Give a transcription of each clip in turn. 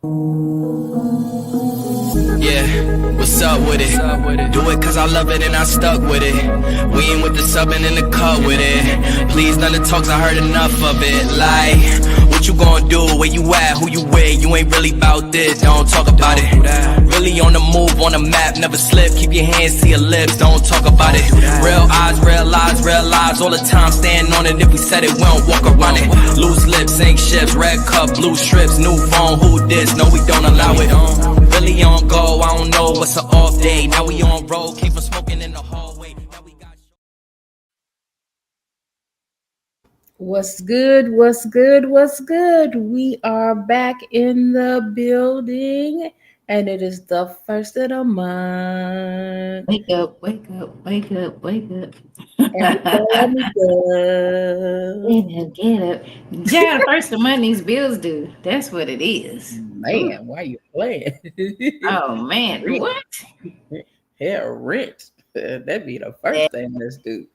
Yeah, what's up with it? Do it cause I love it and I stuck with it. We ain't with the subbing in the cut with it. Please, none of the talks, I heard enough of it. Like, what you gonna do? Where you at? Who you with? You ain't really about this, don't talk about it. Really on the move, on the map, never slip. Keep your hands to your lips, don't talk about it. Real eyes, real lies all the time. Stand on it, if we said it, we don't walk around it. Loose lips, sink ships, red cup, blue strips, new phone, who this? No, we don't allow it. Really on go, I don't know what's an off day. Now we on road, came from smoking in the hallway. Now we got... What's good? What's good? What's good? We are back in the building, and it is the first of the month. Wake up, wake up, wake up, wake up. Get up. Yeah, the first of the month these bills due. That's what it is. Man, why you playing? Oh, man. What? Hell, rent. That'd be the first thing let's do.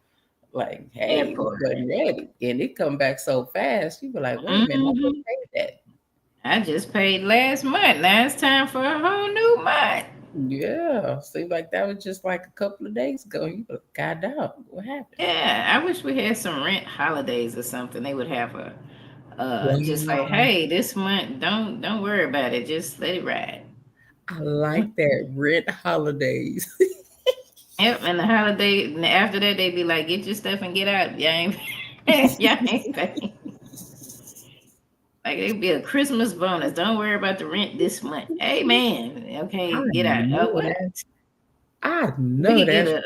Like, hey, we're ready. And it come back so fast. You be like, wait a minute, I just paid that. I just paid last month. Now it's time for a whole new month. Yeah. Seems like that was just like a couple of days ago. You be like, God damn, what happened? Yeah, I wish we had some rent holidays or something. They would have a just like, hey, this month, don't worry about it. Just let it ride. I like that, rent holidays. Yep, and the holiday, and after that, they be like, get your stuff and get out. Y'all ain't paying. Like, it'd be a Christmas bonus. Don't worry about the rent this month. Hey, man. Okay, get out. Oh, what? I know that. Get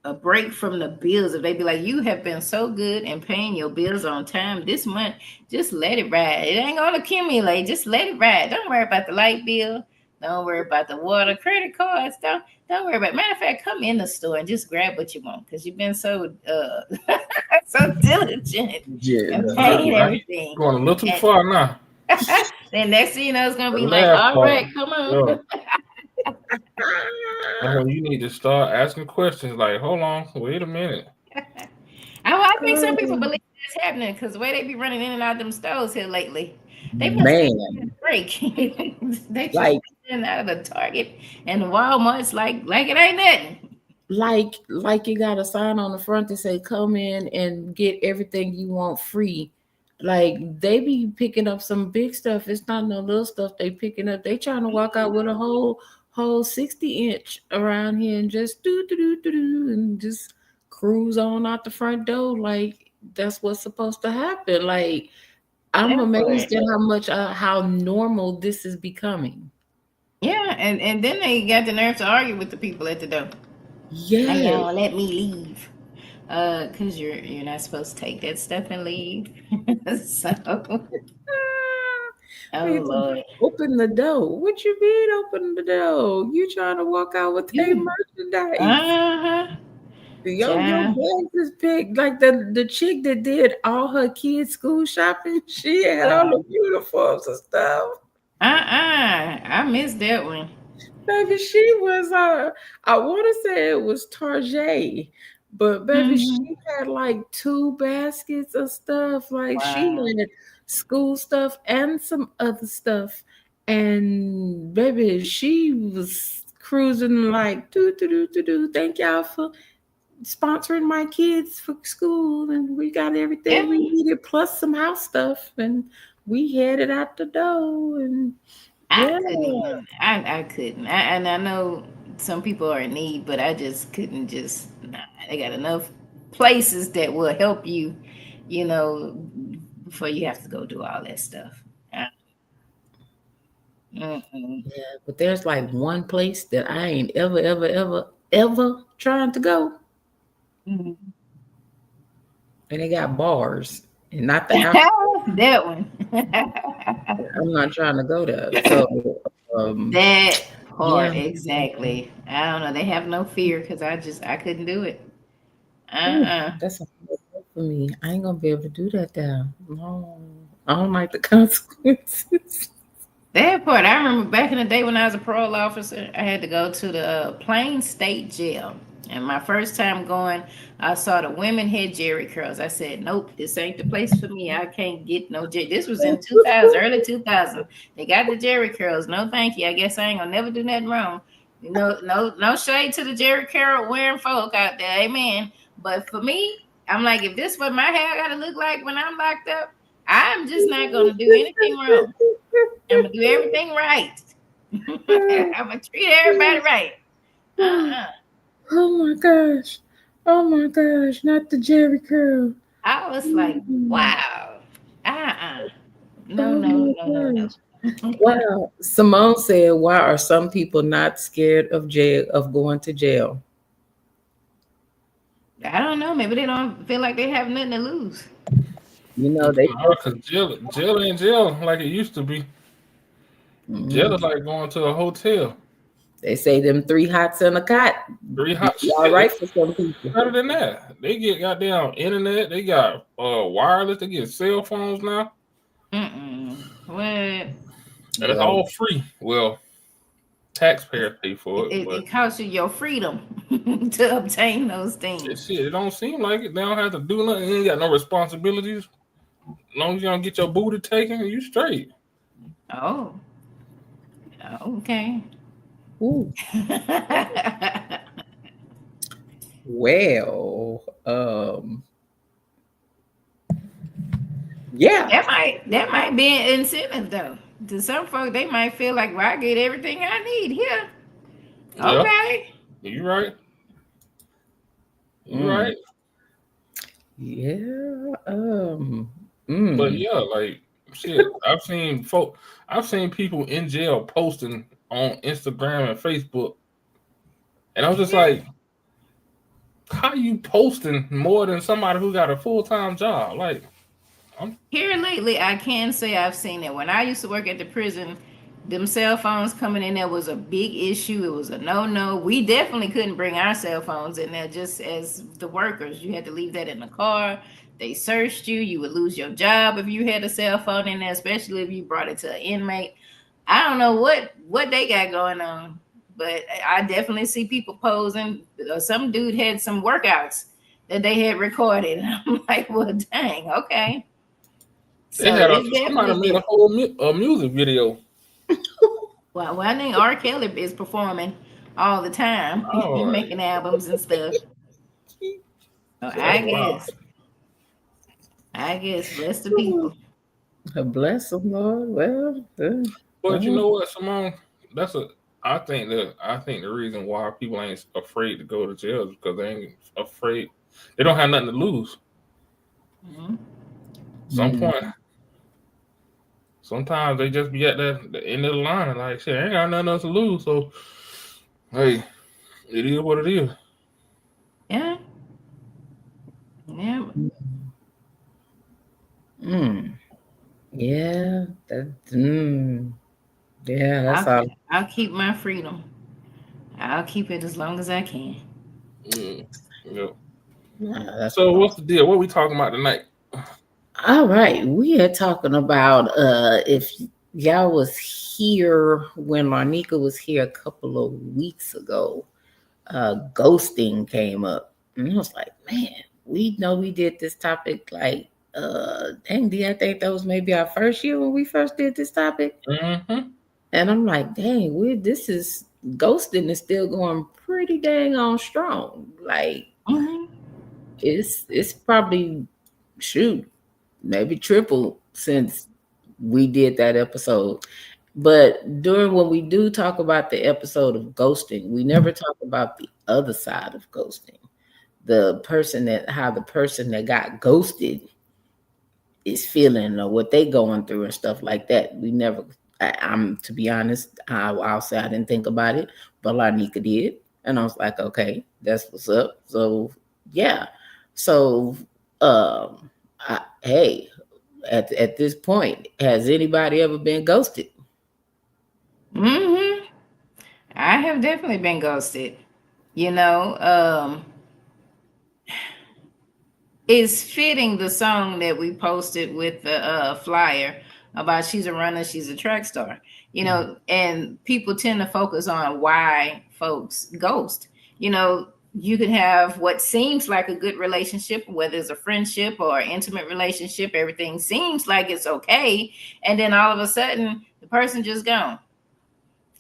a break from the bills. If they be like, you have been so good and paying your bills on time this month, just let it ride. It ain't going to accumulate. Just let it ride. Don't worry about the light bill. Don't worry about the water, credit cards. Don't worry about it. Matter of fact, come in the store and just grab what you want because you've been so so diligent. Yeah, paying everything. Going a little too far now. Then next thing you know, it's gonna be like, all right, come on. You need to start asking questions like, hold on, wait a minute. I think some people believe that's happening because the way they be running in and out of them stores here lately. They man break. They just like in out of the Target and the Walmart's like it ain't nothing. Like you got a sign on the front that say come in and get everything you want free. Like they be picking up some big stuff. It's not no little stuff they picking up. They trying to walk out with a whole 60-inch around here and just do and just cruise on out the front door like that's what's supposed to happen. Like I'm amazed at how normal this is becoming. Yeah, and then they got the nerve to argue with the people at the door. Yeah, y'all let me leave. Because you're not supposed to take that stuff and leave. So Lord. Open the door. What you mean open the door? You trying to walk out with their merchandise. Your bags is big. Like the chick that did all her kids' school shopping, she had all the uniforms and stuff. I missed that one. Baby, she was I want to say it was Target, but baby, she had like 2 baskets of stuff. Like she had school stuff and some other stuff. And baby, she was cruising like do. Thank y'all for sponsoring my kids for school, and we got everything we needed plus some house stuff, and we headed out the door. And I couldn't. And I know some people are in need, but I just couldn't. They got enough places that will help you, before you have to go do all that stuff. Yeah, but there's like one place that I ain't ever trying to go. And they got bars and not the house. That one. I'm not trying to go there. So that part exactly. I don't know. They have no fear because I couldn't do it. That's a hard for me. I ain't gonna be able to do that there. No, I don't like the consequences. That part, I remember back in the day when I was a parole officer, I had to go to the Plain State Jail. And my first time going, I saw the women had Jerry curls. I said, nope, this ain't the place for me. I can't get no Jerry. This was in 2000, early 2000. They got the Jerry curls. No, thank you. I guess I ain't gonna never do nothing wrong. No shade to the Jerry curl wearing folk out there. Amen. But for me, I'm like, if this what my hair gotta look like when I'm locked up, I'm just not gonna do anything wrong. I'm gonna do everything right. I'm gonna treat everybody right. Oh my gosh. Oh my gosh. Not the Jerry curl. I was like, wow. No, Oh no, my no, no, gosh. no. Wow. Simone said, why are some people not scared of jail, of going to jail? I don't know. Maybe they don't feel like they have nothing to lose. You know, they Because jail ain't jail like it used to be. Jail is like going to a hotel. They say them 3 hots in a cot. 3 hot Be all shit. right for some people. Better than that. They get goddamn internet. They got wireless. They get cell phones now. What? And it's all free. Well, taxpayers pay for it. It costs you your freedom to obtain those things. Shit, it don't seem like it. They don't have to do nothing. You ain't got no responsibilities. As long as you don't get your booty taken, you straight. Oh. Okay. Ooh. Well, yeah. That might be an incentive though. To some folks, they might feel like, well, I get everything I need here. Okay. Yeah, you right. You right. Yeah. But yeah, like shit, I've seen people in jail posting on Instagram and Facebook, and I was just like, how you posting more than somebody who got a full-time job? Like, Here lately, I can say I've seen it. When I used to work at the prison, them cell phones coming in there was a big issue. It was a no. We definitely couldn't bring our cell phones in there just as the workers. You had to leave that in the car. They searched you. You would lose your job if you had a cell phone in there, especially if you brought it to an inmate. I don't know what they got going on, but I definitely see people posing. Some dude had some workouts that they had recorded. I'm like, well, dang, okay. So somebody made a whole music video. Well, I think R. Kelly is performing all the time, making albums and stuff. So I guess bless the people. Bless them, Lord. Well, but you know what, Simone? I think the reason why people ain't afraid to go to jail is because they ain't afraid. They don't have nothing to lose. Some point. Sometimes they just be at the end of the line and like, shit, I ain't got nothing else to lose. So, hey, it is what it is. Yeah. Yeah. Yeah, that's all. I'll keep my freedom. I'll keep it as long as I can. Yeah. So what's the deal? What are we talking about tonight? All right, we are talking about if y'all was here when Larneka was here a couple of weeks ago, ghosting came up. And I was like, man, we know we did this topic like dang, I think that was maybe our first year when we first did this topic. And I'm like, dang, ghosting is still going pretty dang on strong. Like it's probably maybe triple since we did that episode. But when we do talk about the episode of ghosting, we never talk about the other side of ghosting. How the person that got ghosted is feeling or what they going through and stuff like that. We never, I'm to be honest, I'll say I didn't think about it, but Larneka did. And I was like, okay, that's what's up. So yeah. So hey, at this point, has anybody ever been ghosted? I have definitely been ghosted. You know, it's fitting the song that we posted with the flyer about she's a runner, she's a track star. You know, and people tend to focus on why folks ghost. You know, you can have what seems like a good relationship, whether it's a friendship or an intimate relationship, everything seems like it's okay. And then all of a sudden, the person just gone.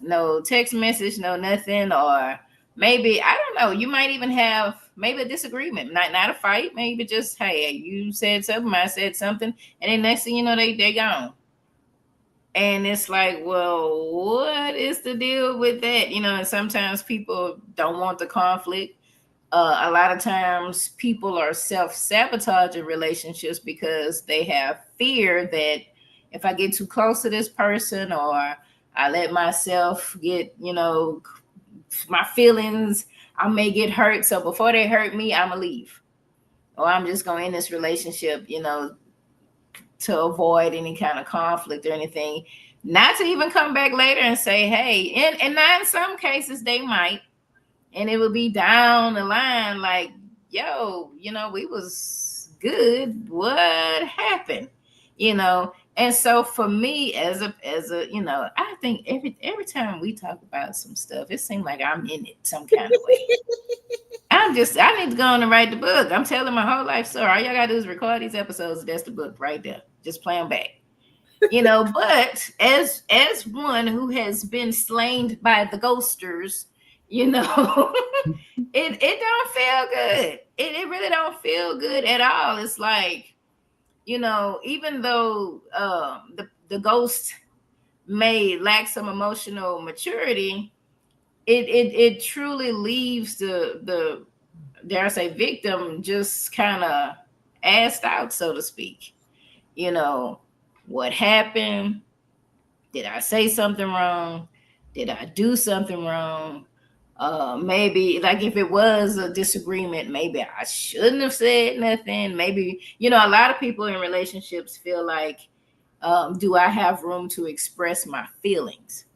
No text message, no nothing. Or maybe, I don't know, you might even have maybe a disagreement, not a fight, maybe just, hey, you said something, I said something. And then next thing you know, they gone. And it's like, well, what is the deal with that? And sometimes people don't want the conflict. A lot of times people are self-sabotaging relationships because they have fear that if I get too close to this person, or I let myself get, my feelings, I may get hurt. So before they hurt me, I'm going to leave. Or I'm just going to end this relationship, to avoid any kind of conflict or anything. Not to even come back later and say, hey, and now in some cases they might, and it would be down the line like, yo, we was good. What happened? And so for me, as a, I think every time we talk about some stuff, it seems like I'm in it some kind of way. I need to go on and write the book. I'm telling my whole life story. All y'all gotta do is record these episodes. That's the book right there. Just play them back. But as one who has been slain by the ghosters, it don't feel good. It really don't feel good at all. It's like, even though the ghost may lack some emotional maturity, it truly leaves the dare I say victim just kind of assed out, so to speak. What happened? Did I say something wrong? Did I do something wrong? Maybe like if it was a disagreement, maybe I shouldn't have said nothing. Maybe, a lot of people in relationships feel like, do I have room to express my feelings?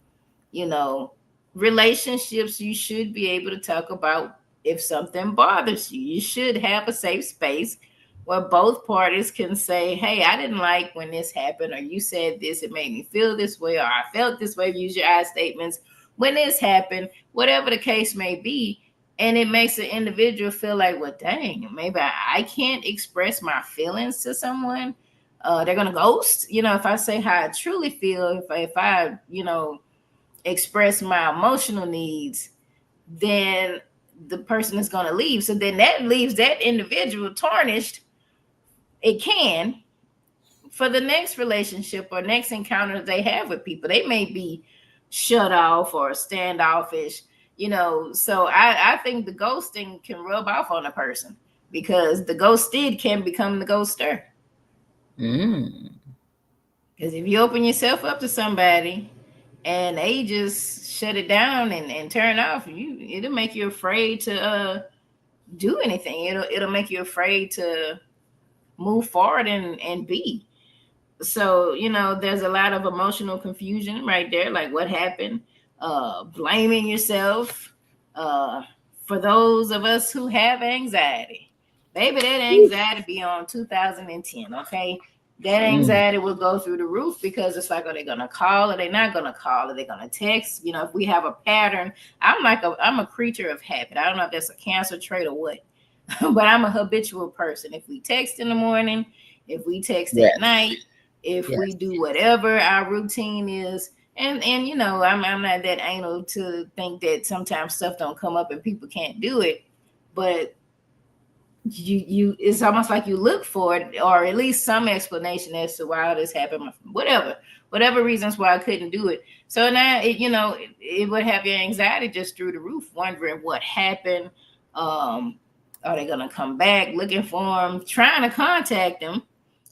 Relationships, you should be able to talk about if something bothers you. You should have a safe space where both parties can say, hey, I didn't like when this happened, or you said this, it made me feel this way, or I felt this way. Use your I statements when this happened, whatever the case may be. And it makes the individual feel like, well, dang, maybe I can't express my feelings to someone. They're going to ghost. If I say how I truly feel, if I express my emotional needs, then the person is going to leave. So then that leaves that individual tarnished. It can, for the next relationship or next encounter they have with people. They may be shut off or standoffish, so I think the ghosting can rub off on a person because the ghosted can become the ghoster. Because if you open yourself up to somebody and they just shut it down and turn off, it'll make you afraid to do anything. It'll make you afraid to move forward and be. So, there's a lot of emotional confusion right there. Like, what happened? Blaming yourself. For those of us who have anxiety, baby, that anxiety be on 2010. Okay. That anxiety will go through the roof because it's like, are they going to call? Are they not going to call? Are they going to text? If we have a pattern, I'm a creature of habit. I don't know if that's a cancer trait or what, but I'm a habitual person. If we text in the morning, if we text at night, if we do whatever our routine is, and I'm not that anal to think that sometimes stuff don't come up and people can't do it, but you it's almost like you look for it, or at least some explanation as to why this happened, whatever reasons why I couldn't do it. So now it would have your anxiety just through the roof, wondering what happened. Are they gonna come back, looking for them, trying to contact them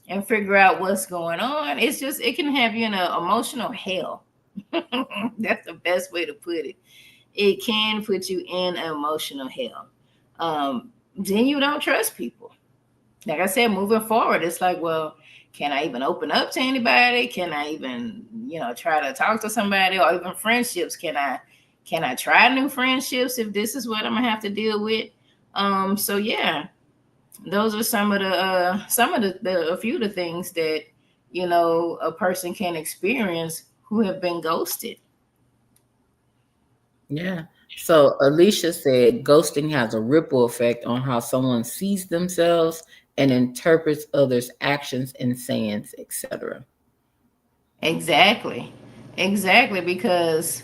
and figure out what's going on? It can have you in an emotional hell. That's the best way to put it. It can put you in an emotional hell. Then you don't trust people. Like I said, moving forward, it's like, well, can I even open up to anybody? Can I even, try to talk to somebody? Or even friendships? Can I try new friendships if this is what I'm gonna have to deal with? So yeah, those are a few of the things that a person can experience who have been ghosted. Yeah, So Alicia said ghosting has a ripple effect on how someone sees themselves and interprets others' actions and sayings, etc. Exactly. Exactly, because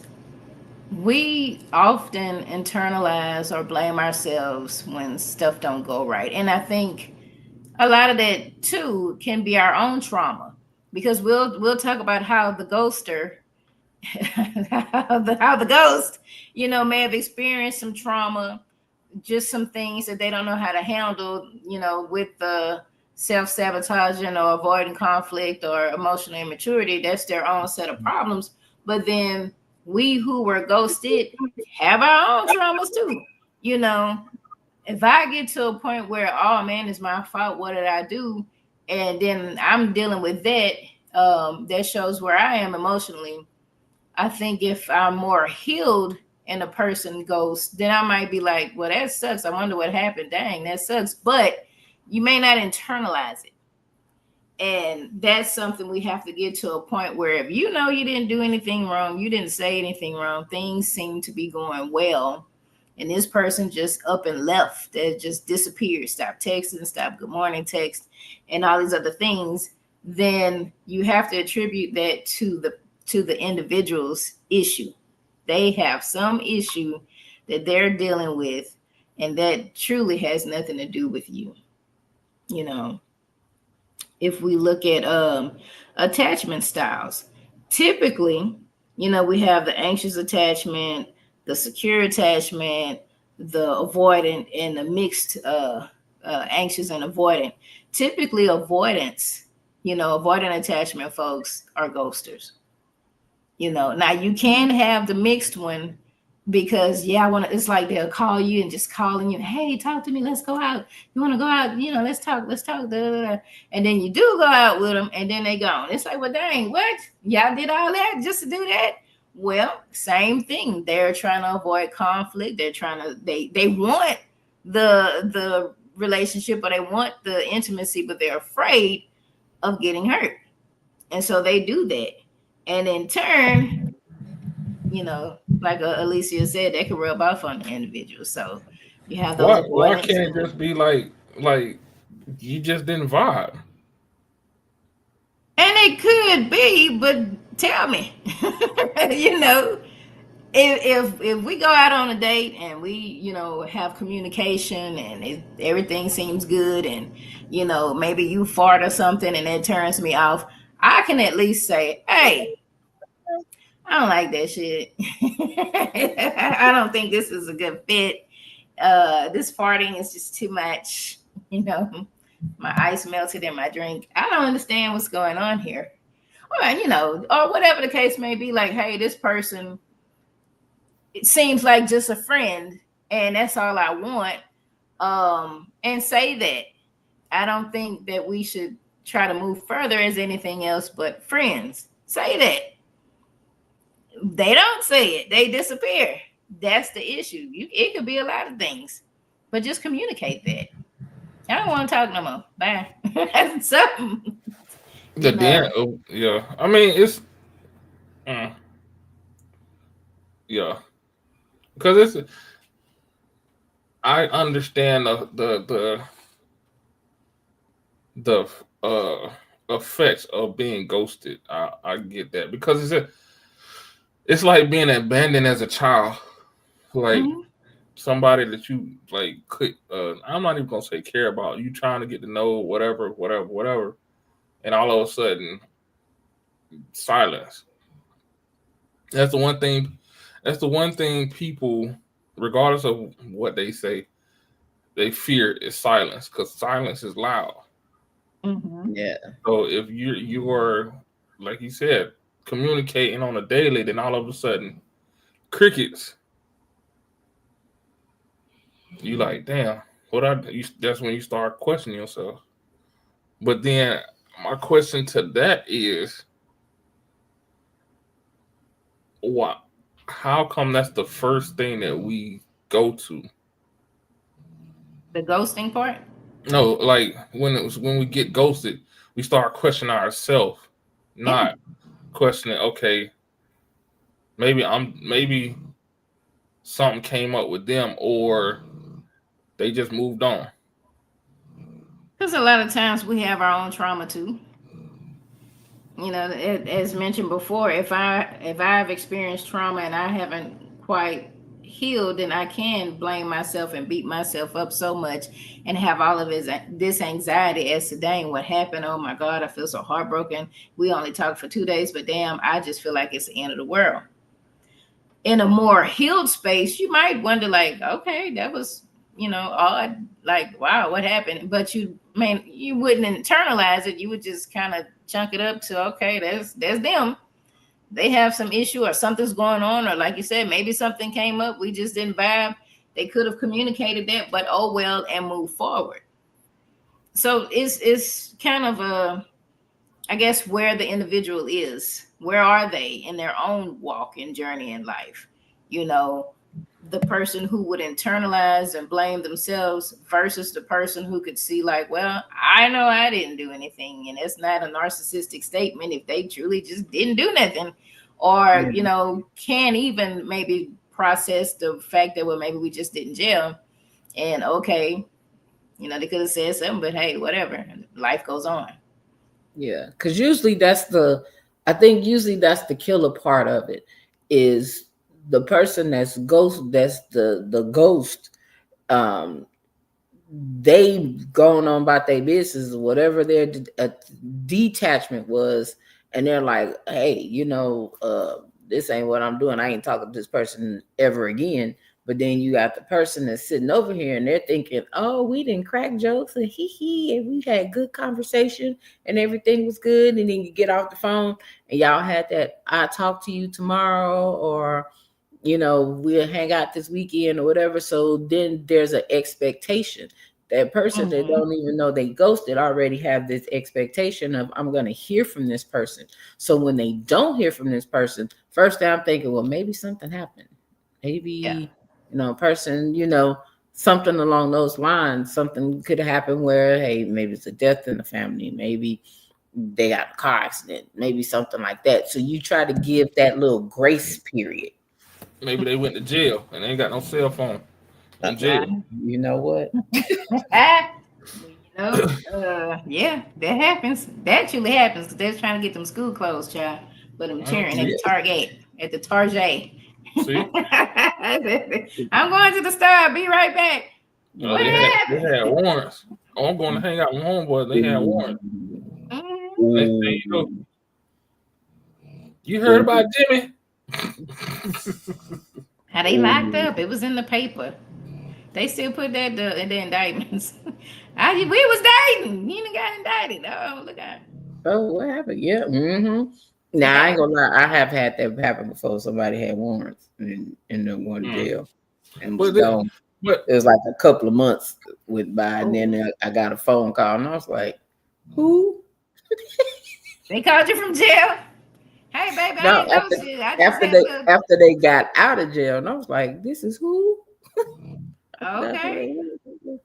we often internalize or blame ourselves when stuff don't go right. And I think a lot of that too can be our own trauma, because we'll talk about how the ghoster how the ghost, may have experienced some trauma, just some things that they don't know how to handle, with the self-sabotaging or avoiding conflict or emotional immaturity. That's their own set of problems. But then we who were ghosted have our own traumas too. If I get to a point where, oh man, it's my fault, what did I do? And then I'm dealing with that, that shows where I am emotionally. I think if I'm more healed and a person goes, then I might be like, well, that sucks. I wonder what happened. Dang, that sucks. But you may not internalize it. And that's something we have to get to a point where if you know you didn't do anything wrong, you didn't say anything wrong, things seem to be going well, and this person just up and left, that just disappeared, stop texting, stop good morning text, and all these other things, then you have to attribute that to the individual's issue. They have some issue that they're dealing with, and that truly has nothing to do with you. If we look at attachment styles, typically, we have the anxious attachment, the secure attachment, the avoidant, and the mixed anxious and avoidant. Typically, avoidant attachment folks are ghosters. Now you can have the mixed one, because I want to, it's like they'll call you and just calling you, hey, talk to me, let's go out, you want to go out, let's talk, da, da, da. And then you do go out with them, and then they gone. It's like, well, dang, what, y'all did all that just to do that? Well, same thing, they're trying to avoid conflict. They're trying to, they want the relationship, or they want the intimacy, but they're afraid of getting hurt, and so they do that. And in turn, like Alicia said, they can rub off on the individual. So you have those. Why can't it just be like you just didn't vibe? And it could be, but tell me, if we go out on a date and we, have communication and everything seems good, and maybe you fart or something and it turns me off, I can at least say, hey, I don't like that shit. I don't think this is a good fit. This farting is just too much. My ice melted in my drink. I don't understand what's going on here. Or whatever the case may be. Like, hey, this person, it seems like just a friend, and that's all I want. And say that. I don't think that we should try to move further as anything else but friends. Say that. They don't say it, they disappear. That's the issue. It could be a lot of things, but just communicate that. I don't want to talk no more. Bye. That's something. Yeah. I mean, it's yeah, because I understand the effects of being ghosted. I get that, because it's like being abandoned as a child, like somebody that you like could. I'm not even gonna say care about. You trying to get to know whatever, and all of a sudden, silence. That's the one thing. That's the one thing people, regardless of what they say, they fear is silence, because silence is loud. Mm-hmm. Yeah. So if you're like you said, communicating on a daily, then all of a sudden, crickets. You like, damn, that's when you start questioning yourself. But then my question to that is, what? How come that's the first thing that we go to? The ghosting part? No, like when we get ghosted, we start questioning ourselves, not questioning. Okay, maybe something came up with them, or they just moved on? Because a lot of times we have our own trauma too. You know, as mentioned before, if I've experienced trauma and I haven't quite healed, then I can blame myself and beat myself up so much and have all of this anxiety as to, dang, what happened? Oh my God, I feel so heartbroken. We only talked for 2 days, but damn, I just feel like it's the end of the world. In a more healed space, you might wonder, like, okay, that was, odd. Like, wow, what happened? But you wouldn't internalize it. You would just kind of chunk it up to, okay, there's them. They have some issue or something's going on, or like you said, maybe something came up. We just didn't vibe. They could have communicated that, but oh well, and move forward. So it's kind of I guess, where the individual is. Where are they in their own walk and journey in life? The person who would internalize and blame themselves versus the person who could see, like, well, I know I didn't do anything. And it's not a narcissistic statement if they truly just didn't do nothing. Or, can't even maybe process the fact that, well, maybe we just didn't gel. And okay, they could have said something, but hey, whatever. Life goes on. Yeah, because usually that's the killer part of it, is the person that's the ghost. They going on about their business, whatever their detachment was, and they're like, hey, this ain't what I'm doing. I ain't talking to this person ever again. But then you got the person that's sitting over here and they're thinking, oh, we didn't crack jokes and and we had good conversation and everything was good. And then you get off the phone and y'all had that, I'll talk to you tomorrow, or, we'll hang out this weekend or whatever. So then there's an expectation. That person that don't even know they ghosted already have this expectation of, I'm going to hear from this person. So when they don't hear from this person, first thing I'm thinking, well, maybe something happened. Maybe, person, something along those lines, something could happen where, hey, maybe it's a death in the family. Maybe they got a car accident, maybe something like that. So you try to give that little grace period. Maybe they went to jail and they ain't got no cell phone in jail. You know what? Yeah, that happens. That actually happens because they're trying to get them school clothes, child. But I'm cheering at the Target. See? I'm going to the store. Be right back. What happened? They had warrants. Oh, I'm going to hang out with homeboys. They had warrants. You heard about Jimmy? How they locked up? It was in the paper. They still put that in the indictments. We was dating. He got indicted. Oh, look at. Oh, what happened? Yeah. Now, I ain't gonna lie. I have had that happen before. Somebody had warrants and then went to jail and was gone. But it was like a couple of months went by, and then I got a phone call, and I was like, "Who?" They called you from jail. Hey, baby, no, after they got out of jail, and I was like, "This is who?" Okay.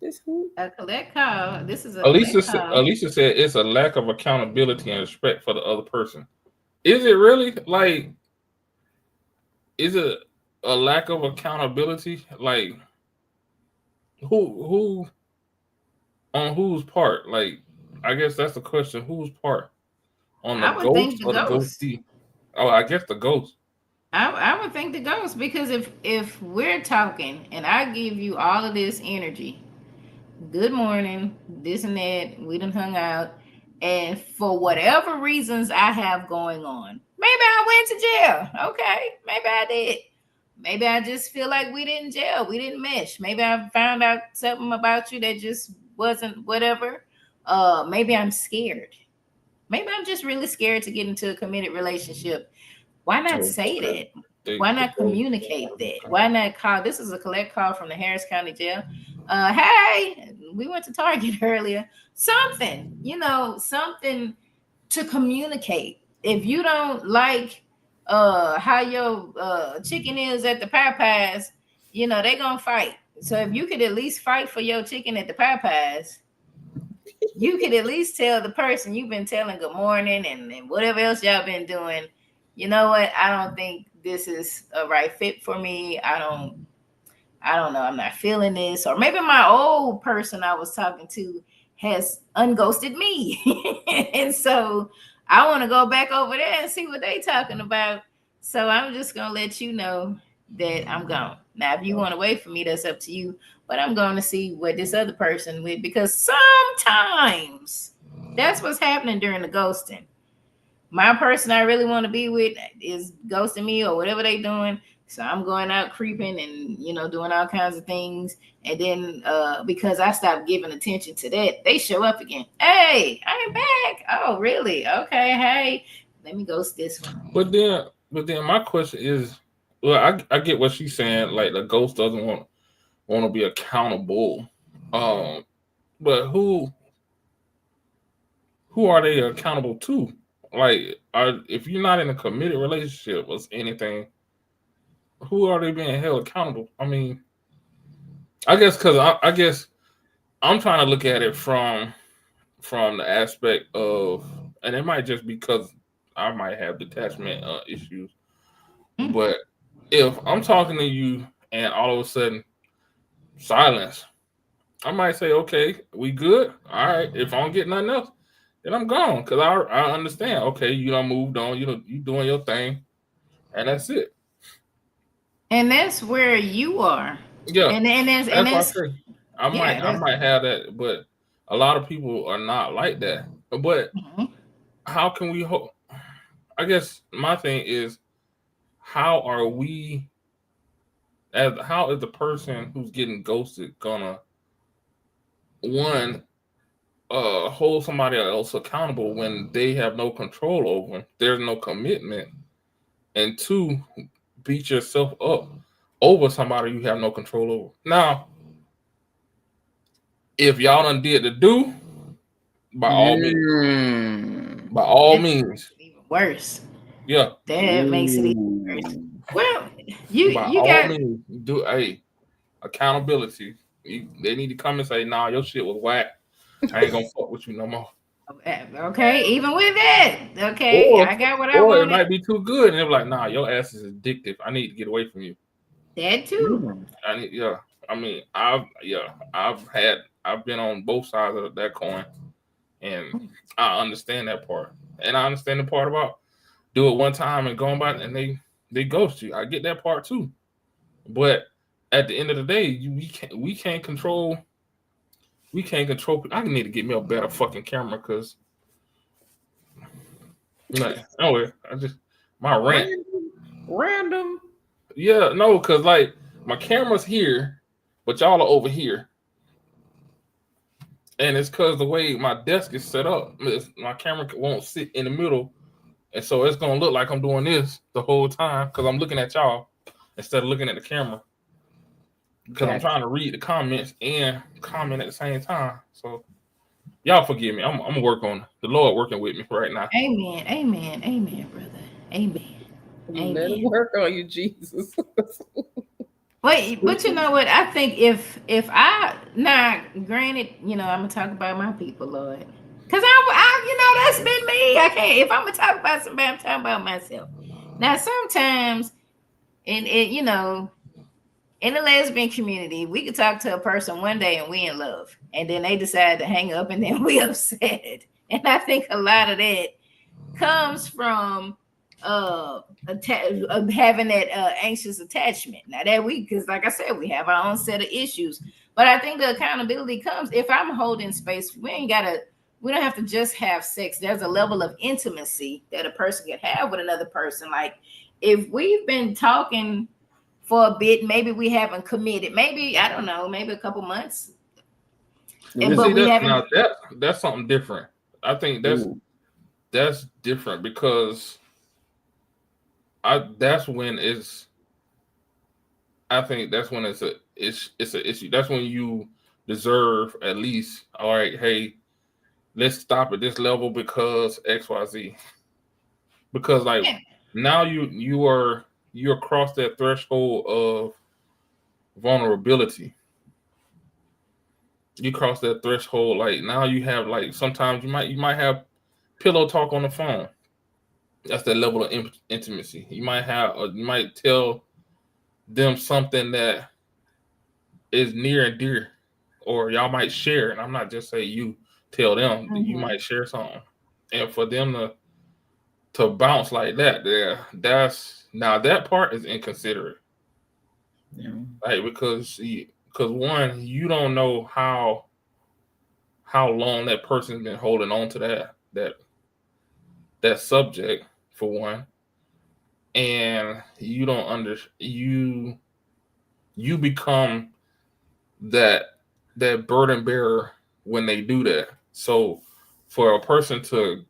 This who? A collect call. This is a Alicia said it's a lack of accountability and respect for the other person. Is it really? Like, is it a lack of accountability? Like, who on whose part? Like, I guess that's the question. Whose part? On the ghost or the ghostee? Oh, I guess the ghost. I would think the ghost, because if we're talking and I give you all of this energy, good morning, this and that, we done hung out, and for whatever reasons I have going on, maybe I went to jail. Okay, maybe I did. Maybe I just feel like we didn't gel, we didn't mesh. Maybe I found out something about you that just wasn't whatever. Maybe I'm scared. Maybe I'm just really scared to get into a committed relationship. Why not say that? Why not communicate that? Why not call? This is a collect call from the Harris County Jail. Hey, we went to Target earlier. Something, something to communicate. If you don't like how your chicken is at the Popeyes, they're gonna fight. So if you could at least fight for your chicken at the Popeyes, you could at least tell the person you've been telling good morning and whatever else y'all been doing. You know what? I don't think this is a right fit for me. I don't I don't know, I'm not feeling this, or maybe my old person I was talking to has unghosted me. And so I want to go back over there and see what they talking about. So I'm just gonna let you know that I'm gone. Now, if you want to wait for me, that's up to you. But I'm going to see what this other person with, because sometimes that's what's happening during the ghosting. My person I really want to be with is ghosting me or whatever they doing. So I'm going out creeping and, you know, doing all kinds of things. And then because I stopped giving attention to that, they show up again. Hey, I'm back. Oh, really? Okay. Hey, let me ghost this one. But then my question is, well, I get what she's saying. Like the ghost doesn't want to be accountable. But who are they accountable to? Like, if you're not in a committed relationship with anything, who are they being held accountable? I mean, I guess because I guess I'm trying to look at it from the aspect of, and it might just because I might have detachment issues, but if I'm talking to you and all of a sudden silence, I might say, okay, we good. All right. If I don't get nothing else, then I'm gone, because I understand. Okay, you done moved on. You doing your thing, and that's it. And that's where you are. Yeah, and that's what I say. I yeah, might have that, but a lot of people are not like that. But how can we hope? I guess my thing is, how are we? How is the person who's getting ghosted gonna hold somebody else accountable when they have no control over them? There's no commitment, and two, beat yourself up over somebody you have no control over. Now, if y'all done did the do, by all means, even worse. yeah, That makes it even worse. Well, by you all got means, do accountability. They need to come and say, "Nah, your shit was whack. I ain't gonna fuck with you no more." okay. Even with that, okay, I got what I Or it wanted. might be too good, and they're like, "Nah, your ass is addictive. I need to get away from you." That too. I mean, I've been on both sides of that coin, and I understand that part, and I understand the part about do it one time and going by, and they ghost you. I get that part too, but at the end of the day, we can't control. We can't control. I need to get me a better fucking camera, because anyway, I just my rant. Random. Yeah, no, because like my camera's here, but y'all are over here. And it's because the way my desk is set up, my camera won't sit in the middle. And so it's going to look like I'm doing this the whole time, because I'm looking at y'all instead of looking at the camera. Because I'm trying to read the comments and comment at the same time. So y'all forgive me. I'm going to work on the Lord working with me right now. Amen. Amen. Amen, brother. Amen. Amen. Let him work on you, Jesus. Wait, but you know what? I think if I, now, granted, you know, I'm gonna talk about my people, Lord, because I, you know, that's been me. I can't. If I'm gonna talk about somebody, I'm talking about myself. Now, sometimes, you know, in the lesbian community, we could talk to a person one day and we in love, and then they decide to hang up, and then we upset. And I think a lot of that comes from having that anxious attachment. Now that because like I said, we have our own set of issues, but I think the accountability comes if I'm holding space. We don't have to just have sex. There's a level of intimacy that a person can have with another person. Like if we've been talking for a bit, maybe we haven't committed, maybe, I don't know, maybe a couple months, that's something different. I think that's different, because that's when it's an issue. That's when you deserve at least, all right, hey, let's stop at this level because XYZ. Because like now you're across that threshold of vulnerability. You cross that threshold, like now you have, like, sometimes you might have pillow talk on the phone. That's that level of intimacy. You might tell them something that is near and dear, or y'all might share, and I'm not just saying you tell them, you might share something, and for them to bounce like that, that's now that part is inconsiderate. Like because one, you don't know how long that person's been holding on to that subject, for one, and you don't you become that burden bearer when they do that. So for a person to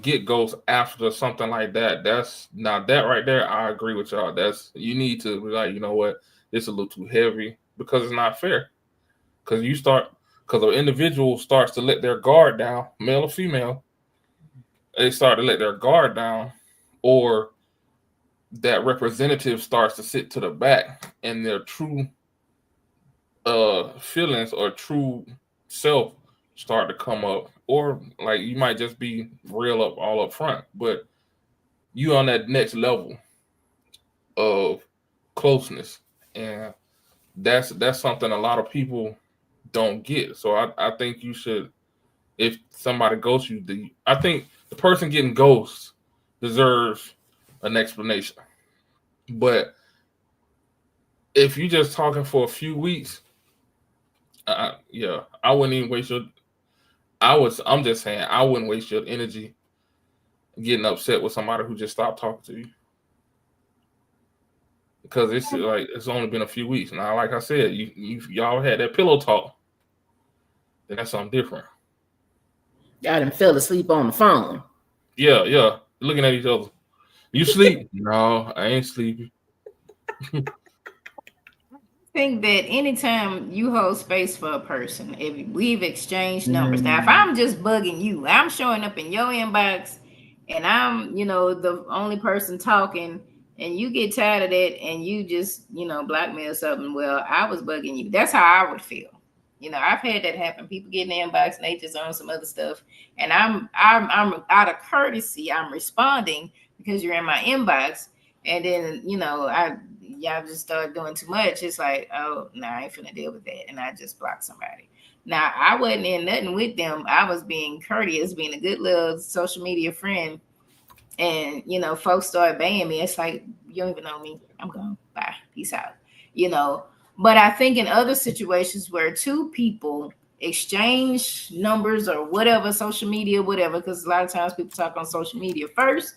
get ghost after something like that, that's now that right there, I agree with y'all. You need to be like, you know what, it's a little too heavy, because it's not fair. Because an individual starts to let their guard down, male or female, they start to let their guard down, or that representative starts to sit to the back, and their true feelings or true self start to come up, or like you might just be real all up front, but you on that next level of closeness, and that's something a lot of people don't get. So I think you should, if somebody ghosts you, I think the person getting ghosts deserves an explanation. But if you just talking for a few weeks, I wouldn't even waste your. I'm just saying, I wouldn't waste your energy getting upset with somebody who just stopped talking to you, because it's only been a few weeks now. Like I said, y'all had that pillow talk, then that's something different. Y'all done fell asleep on the phone. Yeah, looking at each other. You sleep? No, I ain't sleepy. Think that anytime you hold space for a person, if we've exchanged numbers, now if I'm just bugging you, I'm showing up in your inbox and I'm, the only person talking, and you get tired of that and you just, block me or something, well, I was bugging you. That's how I would feel. I've had that happen. People get in the inbox and they just on some other stuff, and I'm out of courtesy, I'm responding because you're in my inbox, and then y'all just start doing too much. It's like, oh no, I ain't finna deal with that, and I just block somebody. Now I wasn't in nothing with them. I was being courteous, being a good little social media friend, and folks started banning me. It's like, you don't even know me. I'm gone. Bye. Peace out. But I think in other situations where two people exchange numbers or whatever, social media, whatever, because a lot of times people talk on social media first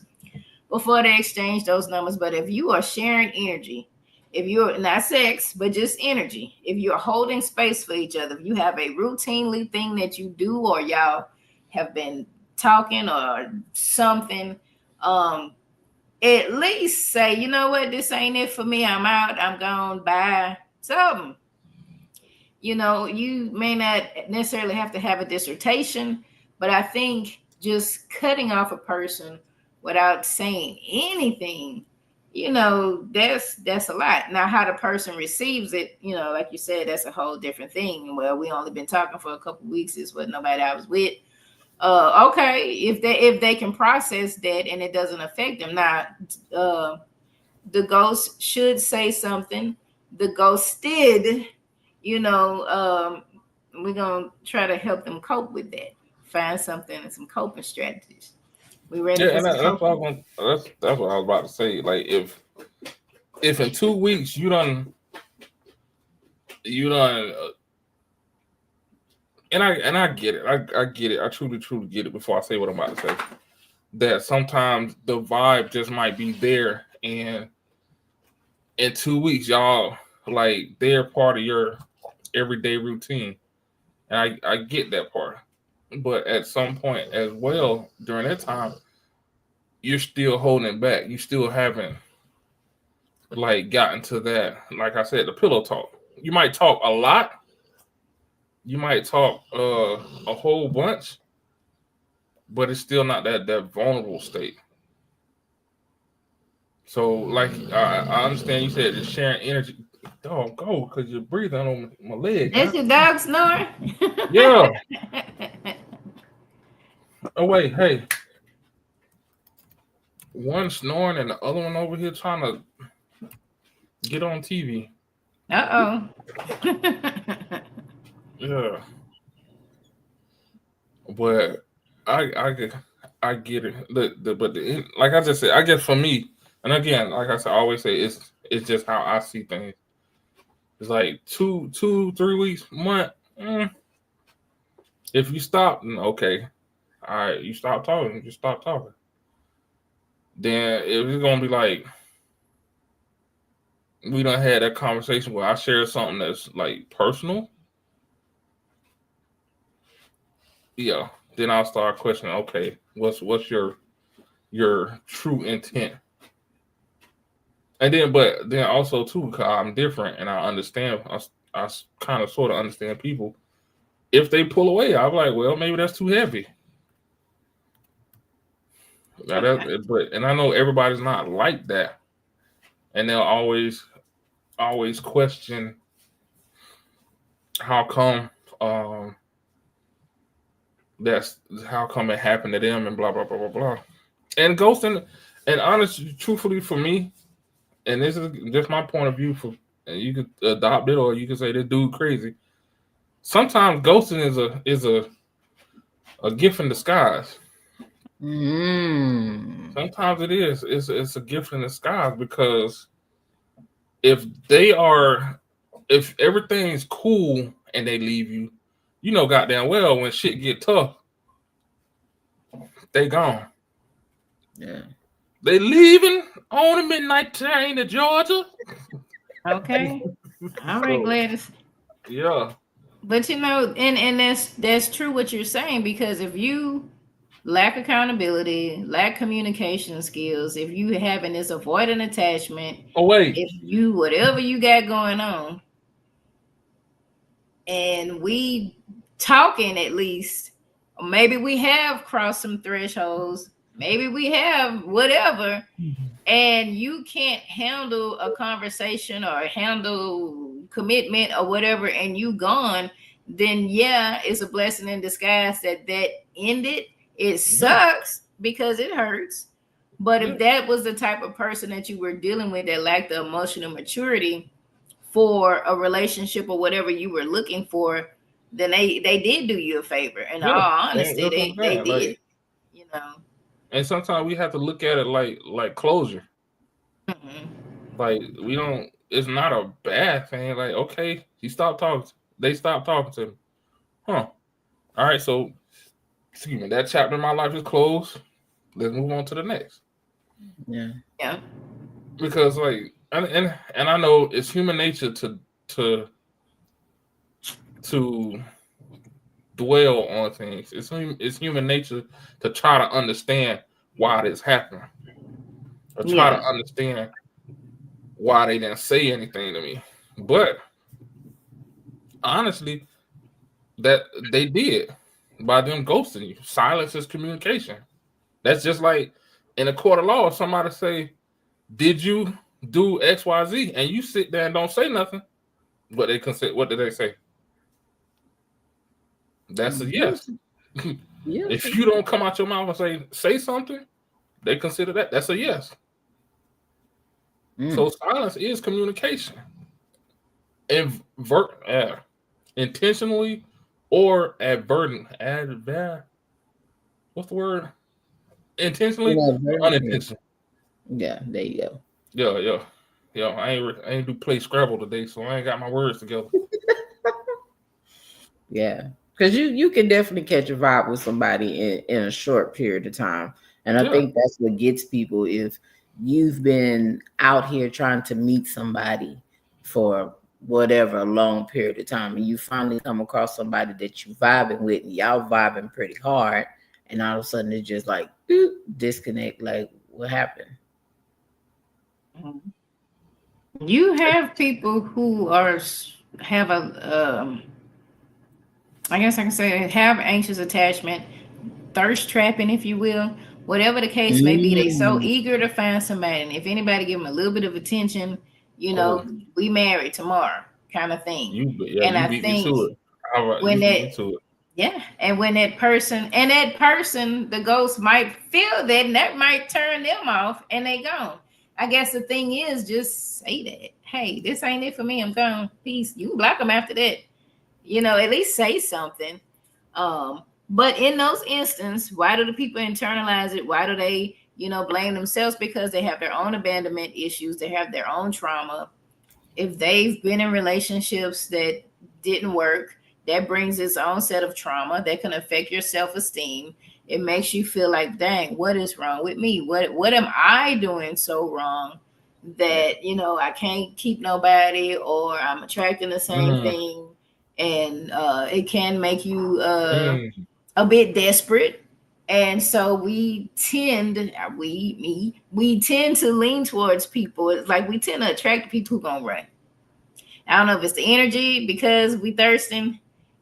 before they exchange those numbers. But if you are sharing energy, if you're not sex, but just energy, if you're holding space for each other, if you have a routinely thing that you do, or y'all have been talking or something, at least say, you know what, this ain't it for me. I'm out. I'm gone. Bye. Something. You may not necessarily have to have a dissertation, but I think just cutting off a person without saying anything, that's a lot. Now, how the person receives it, like you said, that's a whole different thing. Well, we only been talking for a couple of weeks. Is what nobody I was with. Okay, if they can process that and it doesn't affect them. Now, the ghost should say something. The ghost did, we're gonna try to help them cope with that. Find something and some coping strategies. We ready for some coping? That's what I was about to say. Like if in 2 weeks you done and I get it. I get it. I truly get it. Before I say what I'm about to say, that sometimes the vibe just might be there, and in 2 weeks, y'all, like, they're part of your everyday routine, and I get that part. But at some point as well, during that time, you're still holding it back. You still haven't like gotten to that. Like I said, the pillow talk. You might talk a lot. You might talk a whole bunch, but it's still not that vulnerable state. So, like, I understand you said it's sharing energy. Dog, go, because you're breathing on my leg. That's your dog snoring? Yeah. Oh, wait, hey. One snoring and the other one over here trying to get on TV. Uh-oh. Yeah. But I get it. Like I just said, I guess for me, and again, like I said, I always say it's just how I see things. It's like 3 weeks, month. If you stop, then okay, all right, you stop talking, you stop talking. Then if it's gonna be like we done had that conversation where I share something that's like personal, yeah. Then I'll start questioning. Okay, what's your true intent? And then, but then also too, because I'm different and I understand. I kind of sort of understand people. If they pull away, I'm like, well, maybe that's too heavy. Now and I know everybody's not like that, and they'll always question how come that's how come it happened to them and blah blah blah blah blah. And ghosting, and honestly, truthfully for me, and this is just my point of view. And you could adopt it or you could say this dude crazy. Sometimes ghosting is a gift in disguise. Sometimes it is. It's a gift in disguise because if they are, if everything's cool and they leave you, you know goddamn well when shit get tough, they gone. Yeah. They leaving on a midnight train to Georgia. Okay. All right, Gladys. Yeah. But and that's true what you're saying, because if you lack accountability, lack communication skills, if you having this avoidant attachment, Oh wait. if you whatever you got going on, and we talking at least, or maybe we have crossed some thresholds, maybe we have whatever, and you can't handle a conversation or handle commitment or whatever, and you gone, then yeah, it's a blessing in disguise that ended. It sucks because it hurts. But if that was the type of person that you were dealing with that lacked the emotional maturity for a relationship or whatever you were looking for, then they did do you a favor. In all honesty, they did. Like, you know. And sometimes we have to look at it like closure. Mm-hmm. Like we don't. It's not a bad thing. Like okay, he stopped talking. They stopped talking to him. Huh. All right. So, excuse me. That chapter in my life is closed. Let's move on to the next. Yeah. Yeah. Because like, and I know it's human nature to dwell on things. It's human nature to try to understand why this happened, or try to understand why they didn't say anything to me. But honestly, that they did by them ghosting you. Silence is communication. That's just like in a court of law, if somebody say, "Did you do XYZ?" and you sit there and don't say nothing, but they consider, what did they say? That's a yes. Yeah. If you don't come out your mouth and say something, they consider that's a yes. So silence is communication. Intentionally or what's the word? Intentionally or unintentionally. Yeah, there you go. Yeah. I ain't do play Scrabble today, so I ain't got my words together. Yeah, because you can definitely catch a vibe with somebody in a short period of time, and I think that's what gets people. If you've been out here trying to meet somebody for whatever a long period of time, and you finally come across somebody that you vibing with, and y'all vibing pretty hard, and all of a sudden it's just like disconnect. Like, what happened? You have people who have a I guess I can say have anxious attachment, thirst trapping, if you will. Whatever the case may be, they so eager to find somebody, and if anybody give them a little bit of attention, we married tomorrow, kind of thing. I think when that person, the ghost might feel that, and that might turn them off, and they gone. I guess the thing is, just say that. Hey, this ain't it for me. I'm gone. Peace. You can block them after that. At least say something. But in those instances, why do the people internalize it? Why do they, blame themselves? Because they have their own abandonment issues. They have their own trauma. If they've been in relationships that didn't work, that brings its own set of trauma that can affect your self-esteem. It makes you feel like, dang, what is wrong with me? What am I doing so wrong that, I can't keep nobody, or I'm attracting the same thing? And it can make you a bit desperate. And so we tend to lean towards people. It's like we tend to attract people who gonna run. I don't know if it's the energy because we thirsting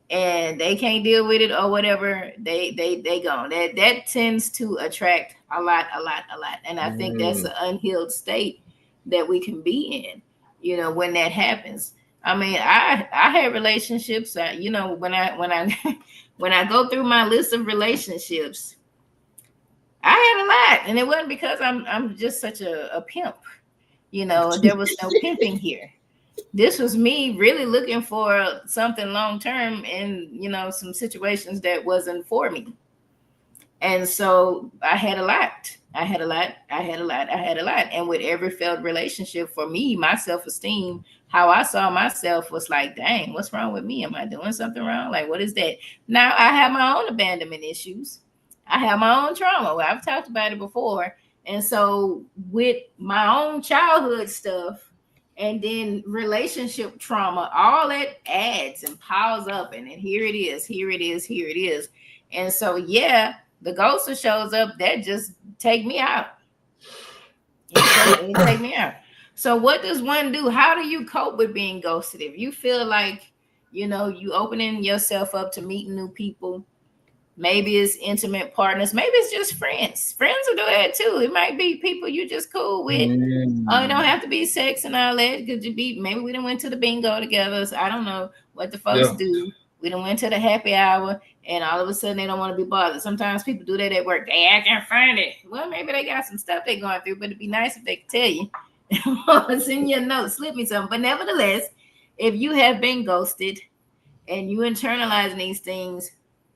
and they can't deal with it or whatever. They gone. That tends to attract a lot. And I think that's an unhealed state that we can be in, when that happens. I mean, I had relationships that, when I when I go through my list of relationships, I had a lot, and it wasn't because I'm just such a pimp. There was no pimping here. This was me really looking for something long term in, some situations that wasn't for me. And so I had a lot. And with every failed relationship, for me, my self-esteem, how I saw myself was like, dang, what's wrong with me? Am I doing something wrong? Like, what is that? Now I have my own abandonment issues. I have my own trauma. Well, I've talked about it before. And so with my own childhood stuff and then relationship trauma, all that adds and piles up. And then here it is. And so, yeah, the ghoster shows up, that just take me out. It take me out. So what does one do? How do you cope with being ghosted? If you feel like, you opening yourself up to meeting new people, maybe it's intimate partners, maybe it's just friends. Friends will do that too. It might be people you just cool with. It don't have to be sex and all that. Could you be, maybe we done went to the bingo together. So I don't know what the folks do. We done went to the happy hour, and all of a sudden they don't want to be bothered. Sometimes people do that at work. I can't find it. Well, maybe they got some stuff they're going through, but it'd be nice if they could tell you. Send you a note, slip me something. But nevertheless, if you have been ghosted and you internalize these things,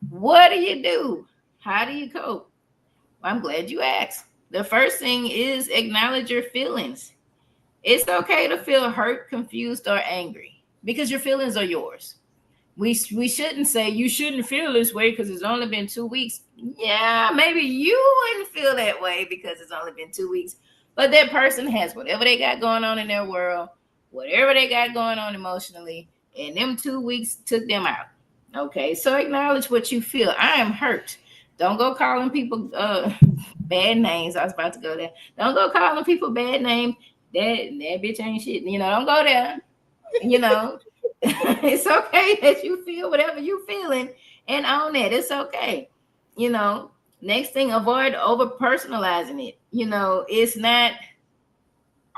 what do? How do you cope? Well, I'm glad you asked. The first thing is acknowledge your feelings. It's okay to feel hurt, confused, or angry because your feelings are yours. We shouldn't say you shouldn't feel this way because it's only been 2 weeks. Yeah, maybe you wouldn't feel that way because it's only been 2 weeks. But that person has whatever they got going on in their world, whatever they got going on emotionally, and them 2 weeks took them out. Okay, so acknowledge what you feel. I am hurt. Don't go calling people bad names. I was about to go there. Don't go calling people bad names. That bitch ain't shit. Don't go there. It's okay that you feel whatever you're feeling and own it. It's okay. Next thing, avoid over personalizing it. It's not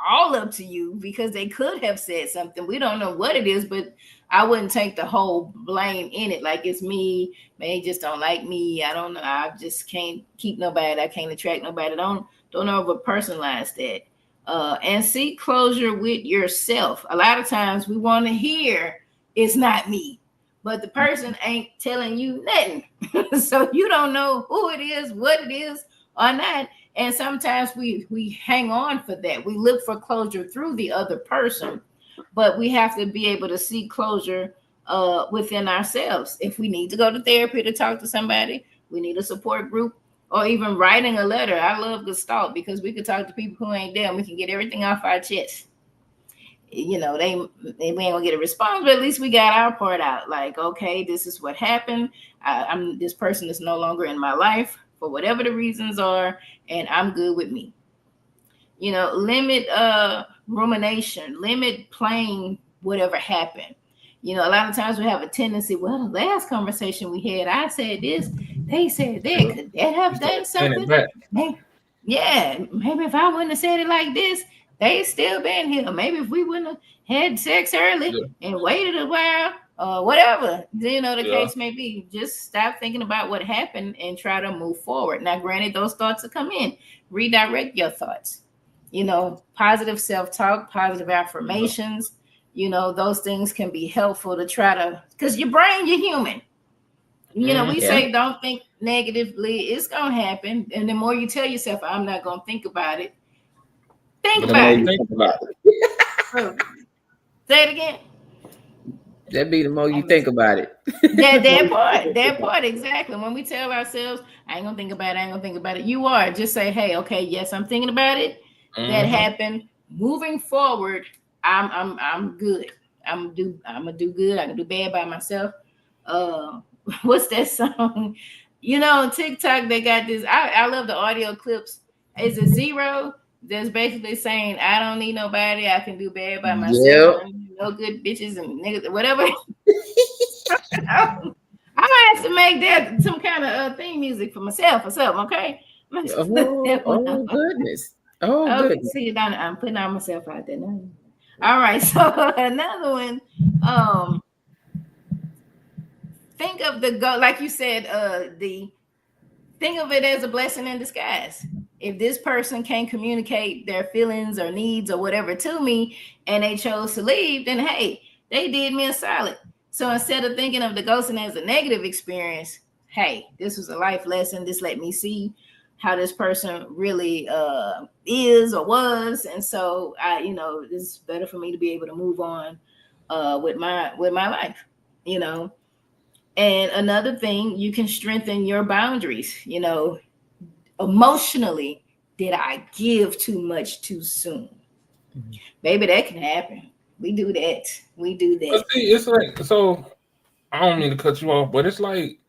all up to you because they could have said something. We don't know what it is, but I wouldn't take the whole blame in it. Like it's me. They just don't like me. I don't know. I just can't keep nobody. I can't attract nobody. Don't over personalize that. And seek closure with yourself. A lot of times we want to hear it's not me, but the person ain't telling you nothing. So you don't know who it is, what it is, or not. And sometimes we hang on for that. We look for closure through the other person, but we have to be able to seek closure within ourselves. If we need to go to therapy to talk to somebody, we need a support group, or even writing a letter. I love Gestalt because we can talk to people who ain't there and we can get everything off our chest. We ain't gonna get a response, but at least we got our part out. Like, okay, this is what happened. This person is no longer in my life for whatever the reasons are, and I'm good with me. Limit rumination, limit playing whatever happened. A lot of times we have a tendency, well, the last conversation we had, I said this, they said that. Could that have done something? Maybe if I wouldn't have said it like this, they still been here. Maybe if we wouldn't have had sex early and waited a while, or whatever, the case may be. Just stop thinking about what happened and try to move forward. Now, granted, those thoughts will come in. Redirect your thoughts. Positive self-talk, positive affirmations, those things can be helpful to try to, because your brain, you're human. We say don't think negatively. It's gonna happen, and the more you tell yourself, "I'm not gonna think about it," think about it. Say it again. That'd be the more you think about it. That part, exactly. When we tell ourselves, "I ain't gonna think about it, I ain't gonna think about it," you are. Just say, "Hey, okay, yes, I'm thinking about it. That happened. Moving forward, I'm good. I'm gonna do good. I can do bad by myself." What's that song? TikTok, they got this. I love the audio clips. Is it Zero? That's basically saying, "I don't need nobody. I can do bad by myself. No good bitches and niggas, whatever." I might have to make that some kind of theme music for myself or something. Okay. Oh goodness. Oh okay, goodness. see, I'm putting on myself out there now. All right. So another one. Think of like you said, think of it as a blessing in disguise. If this person can't communicate their feelings or needs or whatever to me, and they chose to leave, then hey, they did me a solid. So instead of thinking of the ghosting as a negative experience, hey, this was a life lesson. This let me see how this person really is or was, and so it's better for me to be able to move on with my life. And another thing, you can strengthen your boundaries. Emotionally, did I give too much too soon? Baby, that can happen. We do that. But see, it's like, so I don't mean to cut you off, but it's like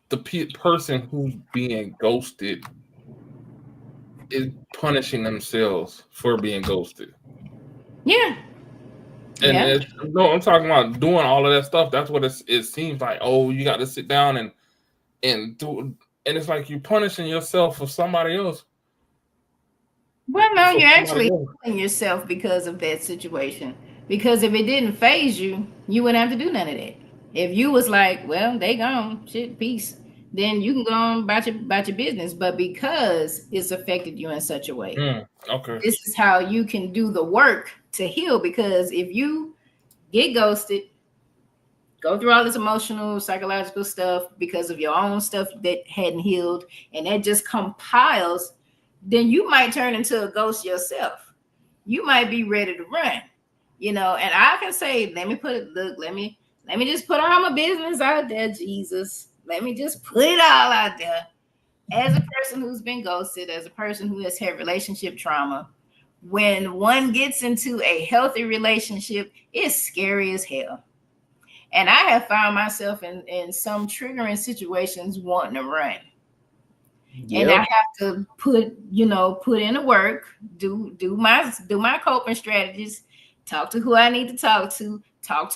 the person who's being ghosted is punishing themselves for being ghosted. Yeah. And I'm talking about doing all of that stuff. That's what it seems like. Oh, you got to sit down and do, and it's like you're punishing yourself for somebody else. Well, no, you're actually killing yourself because of that situation. Because if it didn't phase you, you wouldn't have to do none of that. If you was like, well, they gone, shit, peace, then you can go on about your business. But because it's affected you in such a way, okay, this is how you can do the work to heal. Because if you get ghosted, go through all this emotional, psychological stuff because of your own stuff that hadn't healed, and that just compiles, then you might turn into a ghost yourself. You might be ready to run, and I can say, let me just put all my business out there, Jesus. Let me just put it all out there. As a person who's been ghosted, as a person who has had relationship trauma, when one gets into a healthy relationship, it's scary as hell. And I have found myself in some triggering situations wanting to run. Yep. And I have to put in the work, do my coping strategies, talk to who I need to talk to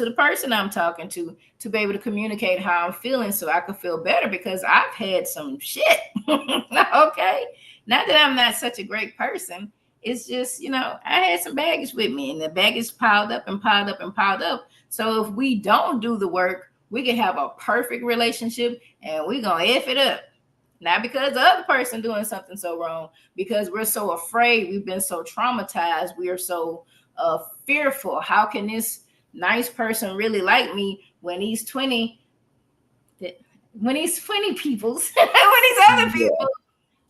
the person I'm talking to be able to communicate how I'm feeling so I can feel better, because I've had some shit. Okay. Not that I'm not such a great person. It's just, I had some baggage with me, and the baggage piled up and piled up and piled up. So if we don't do the work, we can have a perfect relationship and we're going to F it up. Not because the other person doing something so wrong, because we're so afraid. We've been so traumatized. We are so fearful. How can this nice person really like me when these 20 peoples, when these other people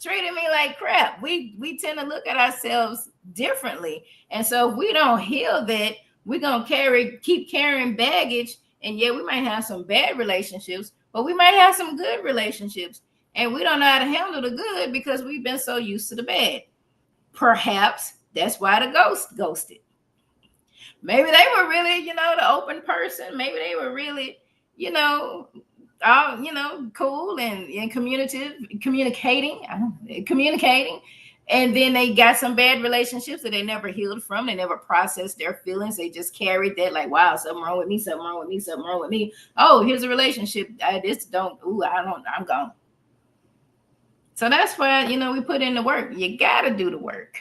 treating me like crap? We tend to look at ourselves differently. And so if we don't heal that, we're going to keep carrying baggage. And yeah, we might have some bad relationships, but we might have some good relationships. And we don't know how to handle the good because we've been so used to the bad. Perhaps that's why the ghost ghosted. Maybe they were really, the open person. Maybe they were really, cool and communicating. And then they got some bad relationships that they never healed from. They never processed their feelings. They just carried that like, wow, something wrong with me, something wrong with me, something wrong with me. Oh, here's a relationship. I'm gone. So that's why, we put in the work. You got to do the work.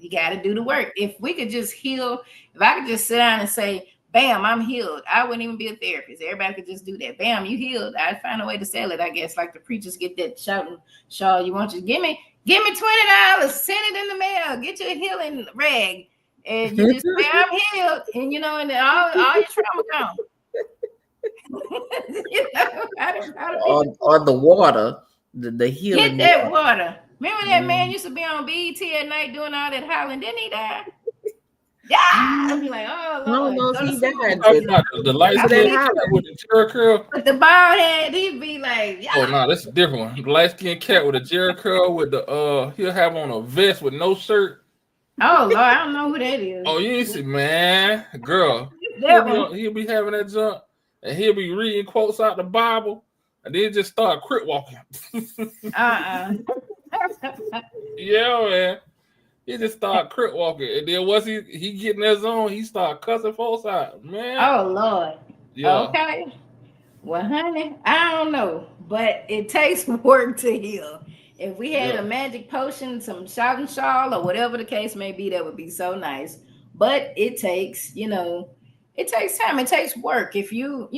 If we could just heal, if I could just sit down and say, bam, I'm healed, I wouldn't even be a therapist. Everybody could just do that. Bam, you healed. I'd find a way to sell it, I guess. Like the preachers get that shouting, Shaw, you want you to give me? Give me $20. Send it in the mail. Get your healing rag, and you just say I'm healed, and you know, and then all your trauma gone. You know, or the water, the healing. Hit that water. Remember that man used to be on BET at night doing all that hollering. Didn't he die? Yeah, I'd be like, oh Lord. No, he died. The light skin cat with the Jerry curl. With the bald head, he'd be like, yeah. Oh no, that's a different one. The light skin cat with a Jerry curl with the he'll have on a vest with no shirt. Oh Lord, I don't know who that is. Oh, you ain't see, man, girl. He'll be having that jump, and he'll be reading quotes out the Bible, and then just start crit walking. Yeah, man. He just start crit walking, and then once he get in that zone, he start cussing folks out, man. Oh Lord. Yeah. Okay. Well, honey, I don't know, but it takes work to heal. If we had a magic potion, some shot and shawl, or whatever the case may be, that would be so nice. But it takes, it takes time. It takes work. If you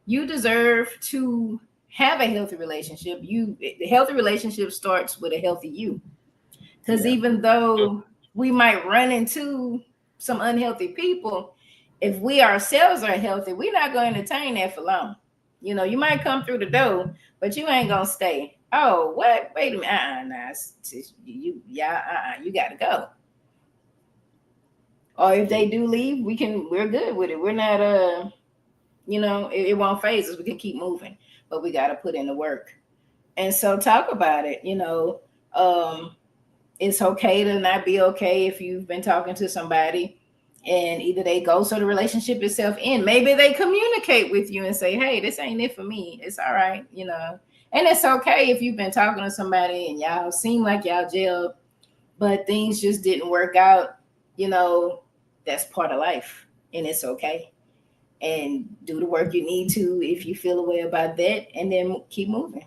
deserve to have a healthy relationship. The healthy relationship starts with a healthy you. Because even though we might run into some unhealthy people, if we ourselves are healthy, we're not going to entertain that for long. You might come through the door, but you ain't going to stay. Oh, what? Wait a minute. You got to go. Or if they do leave, we're good with it. We're not, it won't phase us. We can keep moving, but we got to put in the work. And so talk about it, it's okay to not be okay if you've been talking to somebody and either they ghost or the relationship itself in. Maybe they communicate with you and say, hey, this ain't it for me. It's all right, And it's okay if you've been talking to somebody and y'all seem like y'all gelled, but things just didn't work out. That's part of life, and it's okay. And do the work you need to if you feel a way about that, and then keep moving.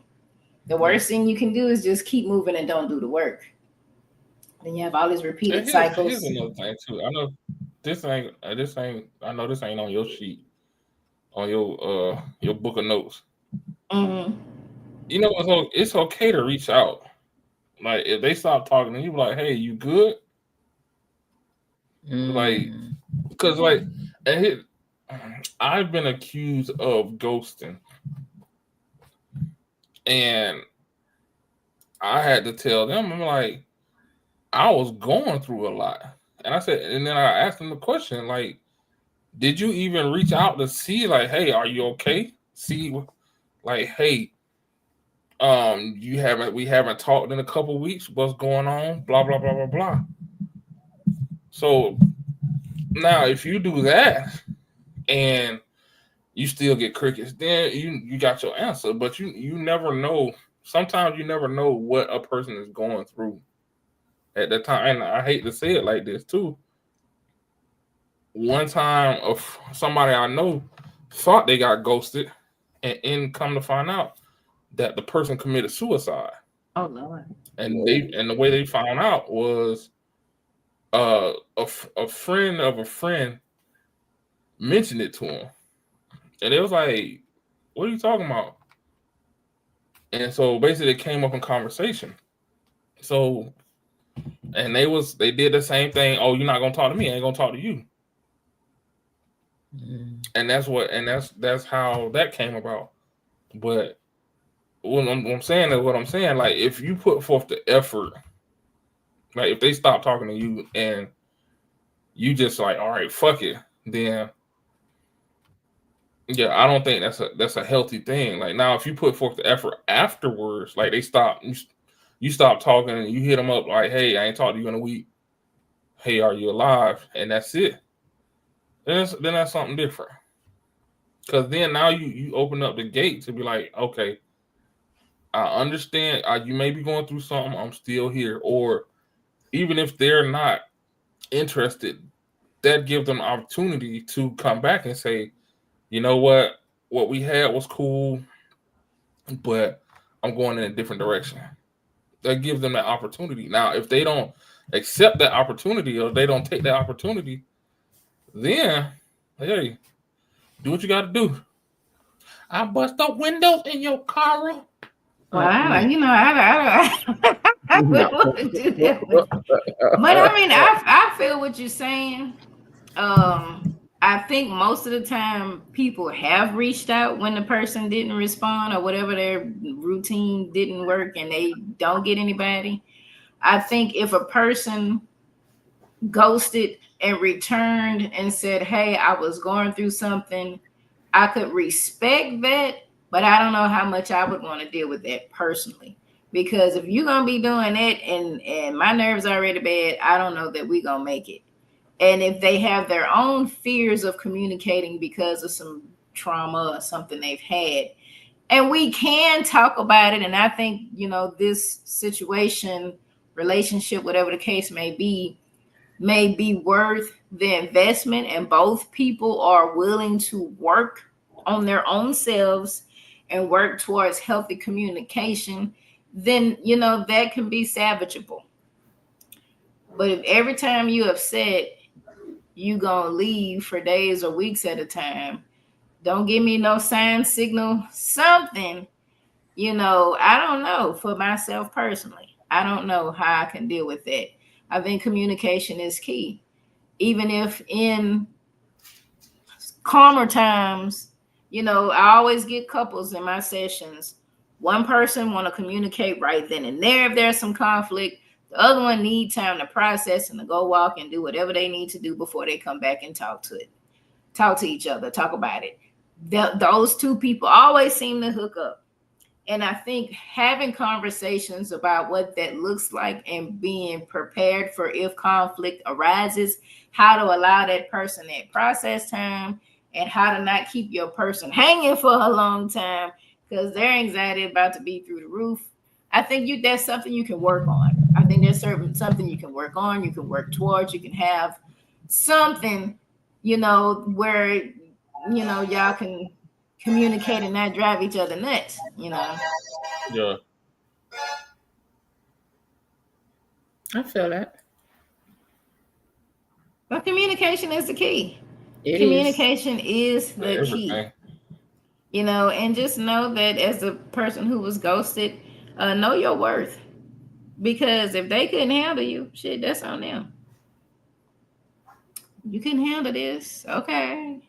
The worst thing you can do is just keep moving and don't do the work. Then you have all these repeated cycles. Here's another thing too. I know this ain't. I know this ain't on your sheet, on your book of notes. Mm-hmm. It's okay to reach out. Like if they stop talking to you, like, hey, you good? Like, because I've been accused of ghosting, and I had to tell them, I'm like, I was going through a lot. And I said, and then I asked them the question, like, did you even reach out to see, like, hey, are you okay? See, like, hey, we haven't talked in a couple weeks. What's going on? Blah, blah, blah, blah, blah. So now if you do that and you still get crickets, then you got your answer. But you never know. Sometimes you never know what a person is going through at that time. And I hate to say it like this too. One time somebody I know thought they got ghosted and come to find out that the person committed suicide. Oh Lord. And the way they found out was a friend of a friend mentioned it to him. And it was like, what are you talking about? And so basically it came up in conversation. So, and they did the same thing. Oh, you're not gonna talk to me, I ain't gonna talk to you. And that's how that came about. But what I'm saying is what I'm saying. Like, if you put forth the effort, like if they stop talking to you and you just like, all right, fuck it, then yeah, I don't think that's a healthy thing. Like now, if you put forth the effort afterwards, like they stop, you stop talking and you hit them up like, hey, I ain't talked to you in a week. Hey, are you alive? And that's it. Then that's something different. Because then now you open up the gate to be like, okay, I understand you may be going through something. I'm still here. Or even if they're not interested, that gives them opportunity to come back and say, you know what we had was cool, but I'm going in a different direction. That gives them that opportunity. Now, if they don't accept that opportunity or they don't take that opportunity, then, hey, do what you got to do. I bust up windows in your car. Well, I I wouldn't want to do that. But I mean, I feel what you're saying. I think most of the time people have reached out when the person didn't respond or whatever their routine didn't work and they don't get anybody. I think if a person ghosted and returned and said, "Hey, I was going through something," I could respect that, but I don't know how much I would want to deal with that personally. Because if you're gonna be doing that and my nerves are already bad, I don't know that we're gonna make it. And if they have their own fears of communicating because of some trauma or something they've had, and we can talk about it. And I think, this situation, relationship, whatever the case may be worth the investment, and both people are willing to work on their own selves and work towards healthy communication, then, that can be salvageable. But if every time you upset, you gonna leave for days or weeks at a time, don't give me no sign, signal, something, I don't know. For myself personally, I don't know how I can deal with that. I think communication is key. Even if in calmer times, I always get couples in my sessions. One person want to communicate right then and there if there's some conflict. The other one need time to process and to go walk and do whatever they need to do before they come back and talk to each other, talk about it. Those two people always seem to hook up. And I think having conversations about what that looks like and being prepared for if conflict arises, how to allow that person that process time, and how to not keep your person hanging for a long time because their anxiety is about to be through the roof. I think that's something you can work on. I think there's something you can work on, you can work towards, you can have something, where, y'all can communicate and not drive each other nuts, Yeah. I feel that. But communication is the key. Communication is the key. And just know that as a person who was ghosted, know your worth. Because if they couldn't handle you, shit, that's on them. You couldn't handle this, okay.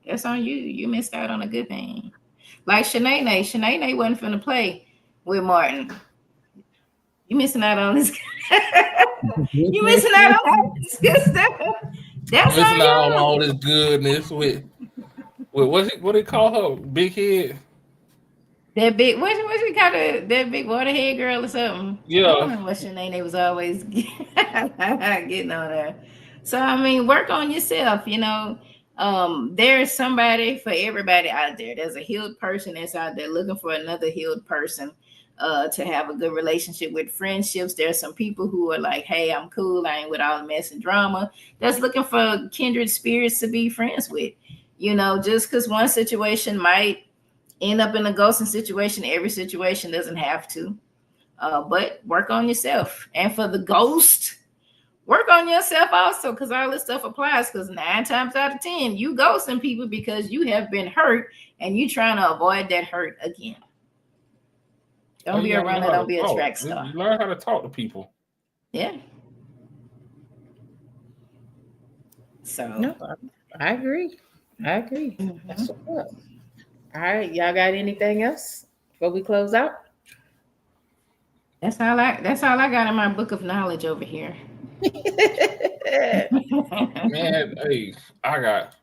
That's on you. You missed out on a good thing. Like Shanae wasn't finna play with Martin. You missing out on this. You missing out on all this good stuff. That's missing out on all this goodness with what they call her? Big head. That big what you call it? That big waterhead girl or something. Yeah. I don't know what Shanae was always getting on her. So I mean, work on yourself, there's somebody for everybody out there. There's a healed person that's out there looking for another healed person to have a good relationship with. Friendships. There's some people who are like, hey, I'm cool. I ain't with all the mess and drama. That's looking for kindred spirits to be friends with. Just because one situation might end up in a ghosting situation, every situation doesn't have to. But work on yourself. And for the ghost, work on yourself also, because all this stuff applies. Because 9 times out of 10, you ghosting people because you have been hurt and you trying to avoid that hurt again. Don't be a runner. Don't be a track star. You learn how to talk to people. Yeah. So no, I agree. Mm-hmm. That's what's up. All right, y'all got anything else before we close out? That's all I got in my book of knowledge over here. Man, hey, I got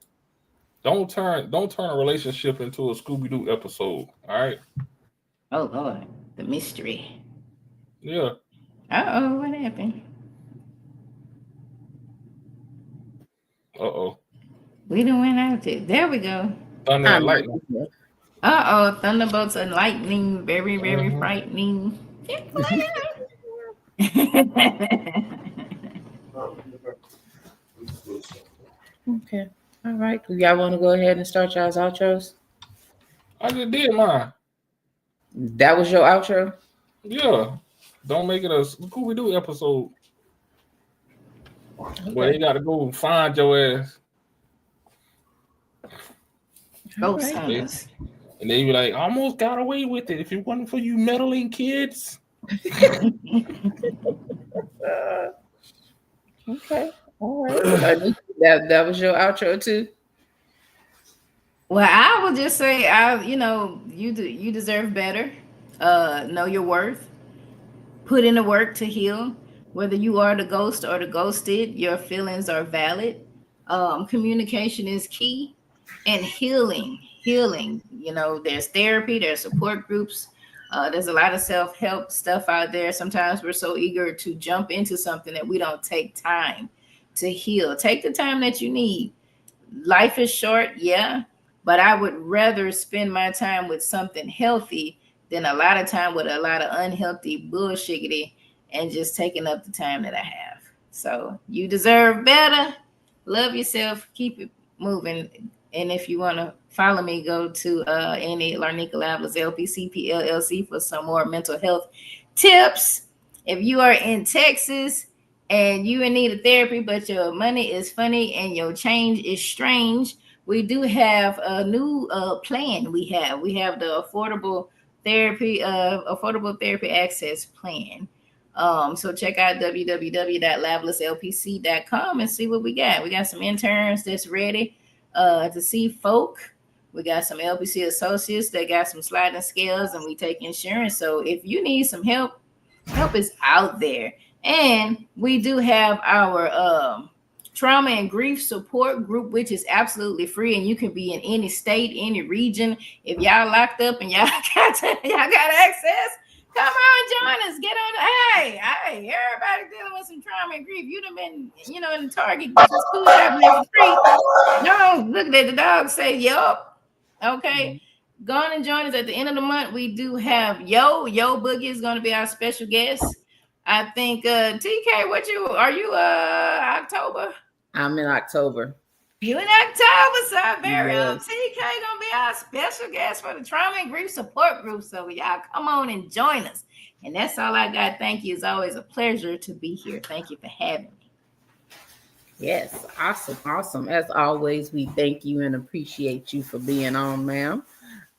don't turn a relationship into a Scooby-Doo episode. All right. Oh Lord, the mystery. Yeah. What happened? We done went out it. There we go. Thunder and lightning. Thunderbolts and lightning, very, very frightening. Okay. All right. Do y'all want to go ahead and start y'all's outros? I just did mine. That was your outro? Yeah. Don't make it a Scooby-Doo episode. Okay. Where they got to go find your ass. Ghost And they be like, almost got away with it. If it wasn't for you meddling kids. Okay. All right. That was your outro too. Well, I will just say, you deserve better. Know your worth. Put in the work to heal. Whether you are the ghost or the ghosted, your feelings are valid. Communication is key, and healing. There's therapy, there's support groups. There's a lot of self-help stuff out there. Sometimes we're so eager to jump into something that we don't take time to heal. Take the time that you need. Life is short, yeah, but I would rather spend my time with something healthy than a lot of time with a lot of unhealthy bullshiggity and just taking up the time that I have. So you deserve better. Love yourself. Keep it moving. And if you want to follow me, go to any Larneka Lavalas LPCP LLC for some more mental health tips. If you are in Texas and you in need of therapy, but your money is funny and your change is strange, we do have a new plan. We have the affordable therapy access plan. So check out www.lavalaslpc.com and see what we got. We got some interns that's ready to see folk. We got some LPC associates that got some sliding scales, and we take insurance. So if you need some help is out there. And we do have our trauma and grief support group, which is absolutely free, and you can be in any state, any region. If y'all locked up and y'all got access, come on, join us. Get on. Hey, everybody dealing with some trauma and grief. You'd have been, in the Target school happening for free. No, look at the dog say, yup. Okay. Go on and join us at the end of the month. We do have Yo Boogie is going to be our special guest. I think TK, are you October? I'm in October. You in October, so very TK gonna be our special guest for the trauma and grief support group. So y'all come on and join us. And that's all I got. Thank you. It's always a pleasure to be here. Thank you for having me. Yes, awesome. As always, we thank you and appreciate you for being on, ma'am.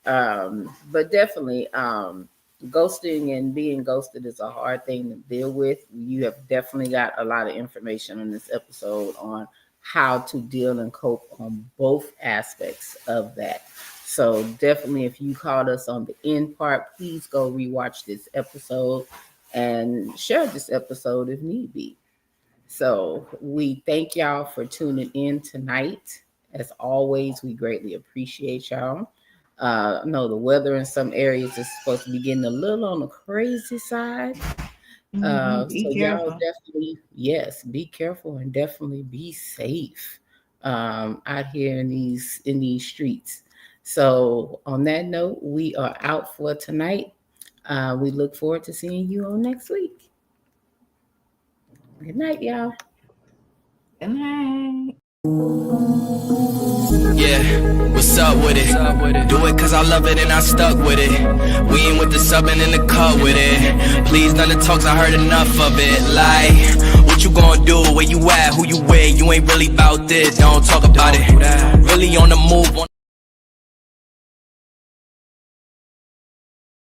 But definitely, ghosting and being ghosted is a hard thing to deal with. You have definitely got a lot of information on this episode on how to deal and cope on both aspects of that. So definitely, if you caught us on the end part, please go rewatch this episode and share this episode if need be. So we thank y'all for tuning in tonight. As always, we greatly appreciate y'all. I know the weather in some areas is supposed to be getting a little on the crazy side. So y'all definitely, be careful and definitely be safe out here in these streets. So on that note, we are out for tonight. We look forward to seeing you on next week. Good night, y'all. Good night. Yeah, what's up with it? Do it cause I love it and I stuck with it. We ain't with the subbing in the cut with it. Please, none of the talks, I heard enough of it. Like, what you gonna do? Where you at? Who you with? You ain't really about this. Don't talk about it. Really on the move.